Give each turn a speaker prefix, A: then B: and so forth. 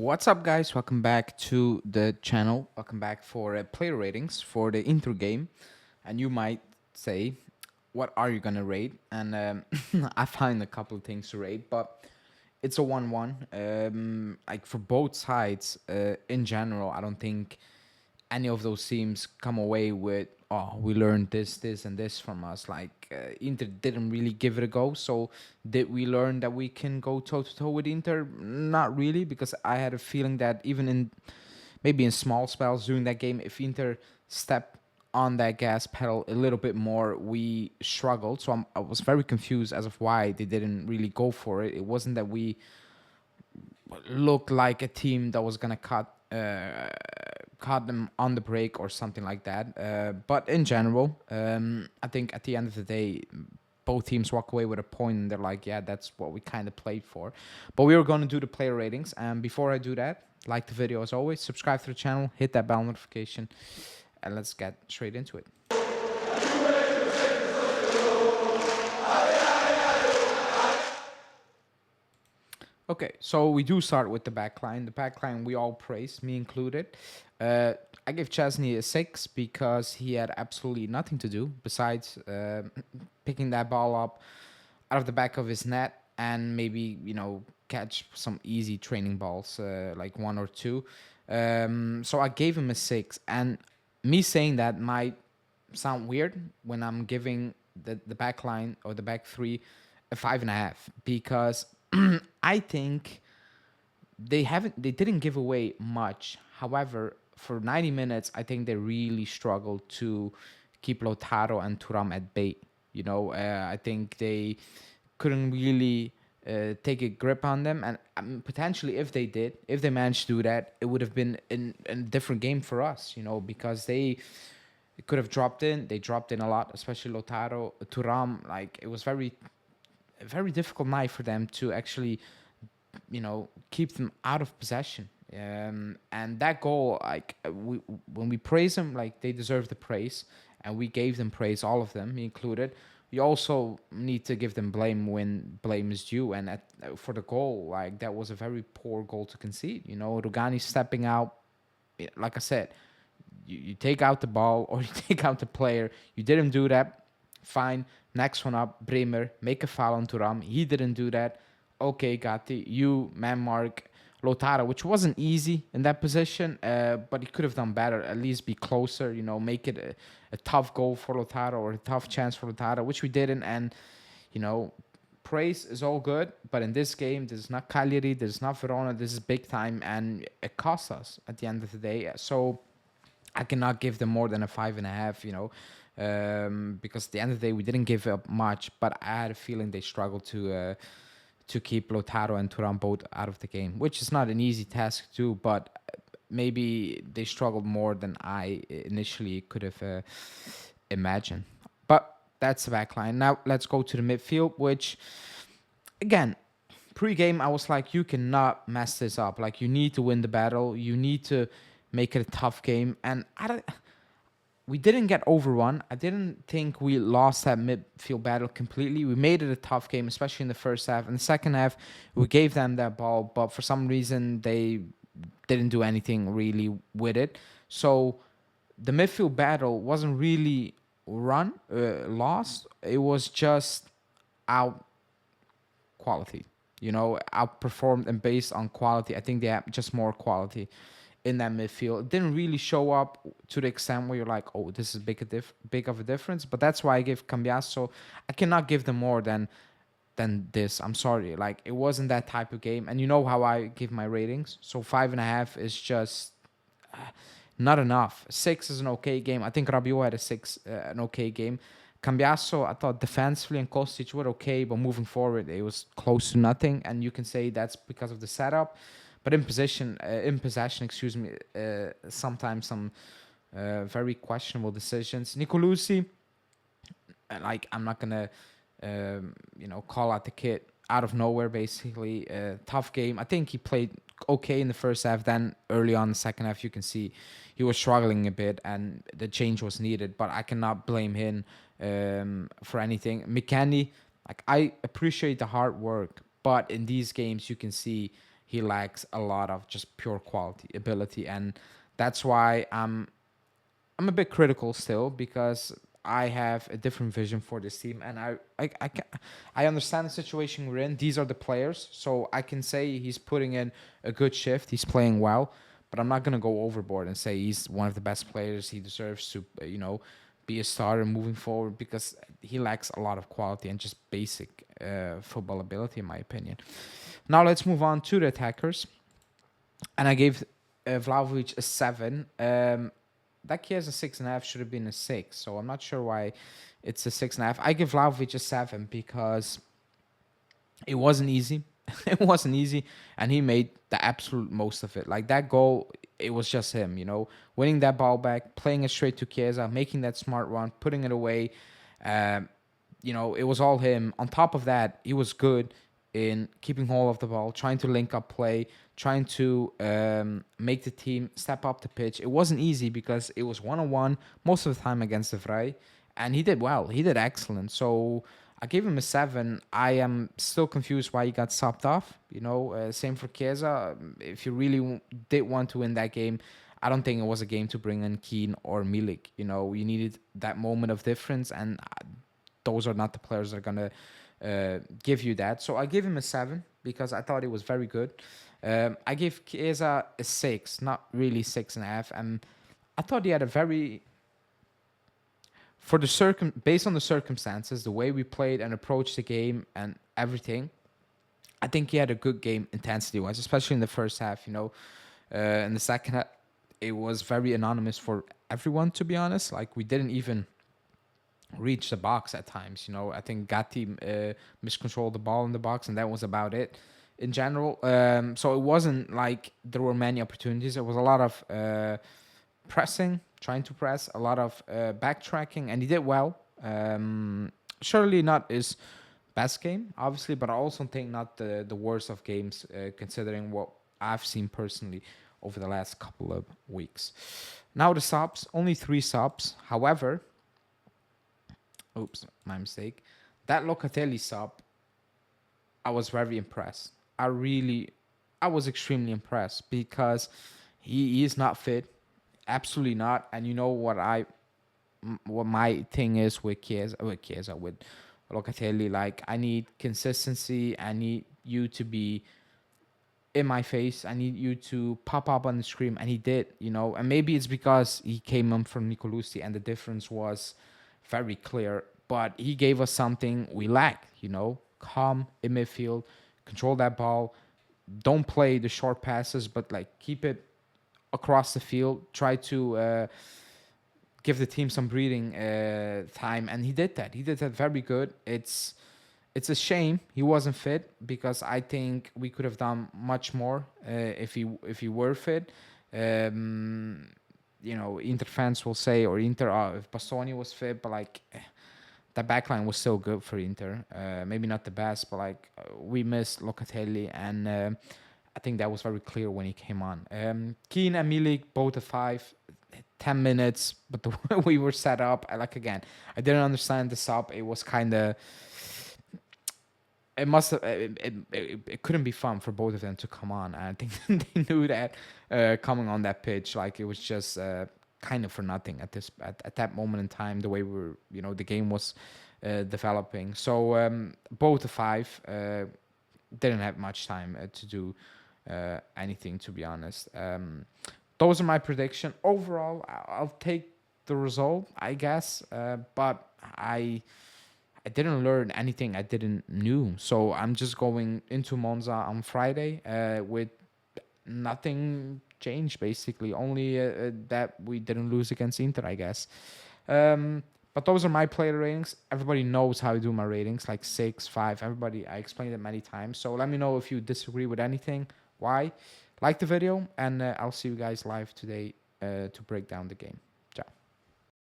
A: What's up, guys? Welcome back to the channel. Welcome back for player ratings for the Inter game. And you might say, what are you gonna rate? And I find a couple of things to rate, but it's a 1-1. Like for both sides, in general, I don't think any of those teams come away with, oh, we learned this and this from us. Like Inter didn't really give it a go. So did we learn that we can go toe to toe with Inter? Not really, because I had a feeling that even in maybe in small spells during that game, if Inter stepped on that gas pedal a little bit more, we struggled. So I was very confused as of why they didn't really go for it. It wasn't that we looked like a team that was gonna caught them on the break or something like that. But in general, I think at the end of the day, both teams walk away with a point and they're like, yeah, that's what we kind of played for. But we were going to do the player ratings. And before I do that, like the video as always, subscribe to the channel, hit that bell notification, and let's get straight into it. Okay, so we do start with the backline. The backline we all praise, me included. I give Chesney a 6 because he had absolutely nothing to do besides picking that ball up out of the back of his net and maybe, catch some easy training balls, like one or two. So I gave him a 6. And me saying that might sound weird when I'm giving the back line or the back three a 5.5 because I think they didn't give away much. However, for 90 minutes, I think they really struggled to keep Lautaro and Thuram at bay. I think they couldn't really take a grip on them, and potentially if they managed to do that, it would have been in a different game for us. Because they could have dropped in. They dropped in a lot, especially Lautaro, Thuram. Like it was a very difficult night for them to actually, keep them out of possession. And that goal, like when we praise them, like they deserve the praise, and we gave them praise, all of them, me included. You also need to give them blame when blame is due, and for the goal, like that was a very poor goal to concede. Rugani stepping out, like I said, you take out the ball or you take out the player. You didn't do that. Fine. Next one up, Bremer, make a foul on Thuram. He didn't do that. Okay, Gatti, you man mark Lotaro, which wasn't easy in that position, but he could have done better. At least be closer, make it a tough goal for Lotaro or a tough chance for Lotaro, which we didn't. And praise is all good, but in this game, this is not Cagliari, this is not Verona, this is big time, and it cost us at the end of the day. So I cannot give them more than a 5.5, because at the end of the day we didn't give up much, but I had a feeling they struggled to keep Lautaro and Thuram both out of the game, which is not an easy task to do, but maybe they struggled more than I initially could have imagined. But that's the back line. Now let's go to the midfield, which again, pre-game I was like, you cannot mess this up. Like you need to win the battle. You need to make it a tough game. And we didn't get overrun. I didn't think we lost that midfield battle completely. We made it a tough game, especially in the first half. In the second half, we gave them that ball, but for some reason they didn't do anything really with it. So the midfield battle wasn't really lost. It was just out quality. Outperformed, and based on quality, I think they have just more quality in that midfield. It didn't really show up to the extent where you're like, oh, this is big of a difference. But that's why I give Cambiasso. I cannot give them more than this. I'm sorry. Like it wasn't that type of game. And you know how I give my ratings. So 5.5 is just not enough. 6 is an okay game. I think Rabiot had a 6, an okay game. Cambiasso, I thought defensively and Kostic were okay, but moving forward, it was close to nothing. And you can say that's because of the setup. But in possession, sometimes some very questionable decisions. Nicolucci, like I'm not gonna, call out the kid out of nowhere. Basically, tough game. I think he played okay in the first half. Then early on in the second half, you can see he was struggling a bit, and the change was needed. But I cannot blame him for anything. McKennie, like I appreciate the hard work, but in these games, you can see he lacks a lot of just pure quality, ability, and that's why I'm a bit critical still because I have a different vision for this team, and I understand the situation we're in. These are the players, so I can say he's putting in a good shift. He's playing well, but I'm not gonna go overboard and say he's one of the best players. He deserves to, be a starter moving forward because he lacks a lot of quality and just basic football ability, in my opinion. Now let's move on to the attackers, and I gave Vlahovic a 7. That key has a 6.5, should have been a 6. So I'm not sure why it's a 6.5. I give Vlahovic a 7 because it wasn't easy. It wasn't easy, and he made the absolute most of it. Like that goal, it was just him, winning that ball back, playing it straight to Chiesa, making that smart run, putting it away. Um, it was all him. On top of that, he was good in keeping hold of the ball, trying to link up play, trying to make the team step up the pitch. It wasn't easy because it was 1-on-1 most of the time against the Vrij, and he did well. He did excellent. So I gave him a 7. I am still confused why he got subbed off. Same for Chiesa. If you really did want to win that game, I don't think it was a game to bring in Keane or Milik. You needed that moment of difference, and those are not the players that are gonna give you that. So I give him a 7 because I thought it was very good. I gave Chiesa a 6, not really 6.5, and I thought he had a very based on the circumstances, the way we played and approached the game and everything. I think he had a good game intensity wise, especially in the first half. In the second half, it was very anonymous for everyone, to be honest. Like we didn't even reach the box at times. I think Gatti miscontrolled the ball in the box, and that was about it in general. So it wasn't like there were many opportunities. It was a lot of pressing, trying to press, a lot of backtracking, and he did well. Surely not his best game, obviously, but I also think not the worst of games, considering what I've seen personally over the last couple of weeks. Now the subs, only 3 subs. However, oops, my mistake. That Locatelli sub, I was very impressed. I was extremely impressed because he is not fit, absolutely not. And you know what my thing is with Chiesa, with Locatelli. Like I need consistency. I need you to be in my face. I need you to pop up on the screen, and he did. And maybe it's because he came in from Nicolosi, and the difference was very clear. But he gave us something we lacked. Calm in midfield, control that ball. Don't play the short passes, but like keep it across the field. Try to give the team some breathing time, and he did that. He did that very good. It's a shame he wasn't fit because I think we could have done much more if he were fit. Inter fans will say, or Inter, if Bastoni was fit, but like the backline was still good for Inter. Maybe not the best, but like we missed Locatelli, and I think that was very clear when he came on. Keane and Milik, both a 5, 10 minutes, but the way we were set up, again, I didn't understand the sub. It was kind of, it must have, it couldn't be fun for both of them to come on. I think they knew that coming on that pitch, like it was just kind of for nothing at that moment in time, the way we were, the game was developing. So both a 5, didn't have much time to do anything, to be honest. Those are my prediction. Overall, I'll take the result, I guess, but I didn't learn anything I didn't knew. So I'm just going into Monza on Friday with nothing changed, basically. Only that we didn't lose against Inter, I guess. But those are my player ratings. Everybody knows how I do my ratings, like 6, 5. Everybody, I explained it many times. So let me know if you disagree with anything. Why? Like the video, and I'll see you guys live today to break down the game.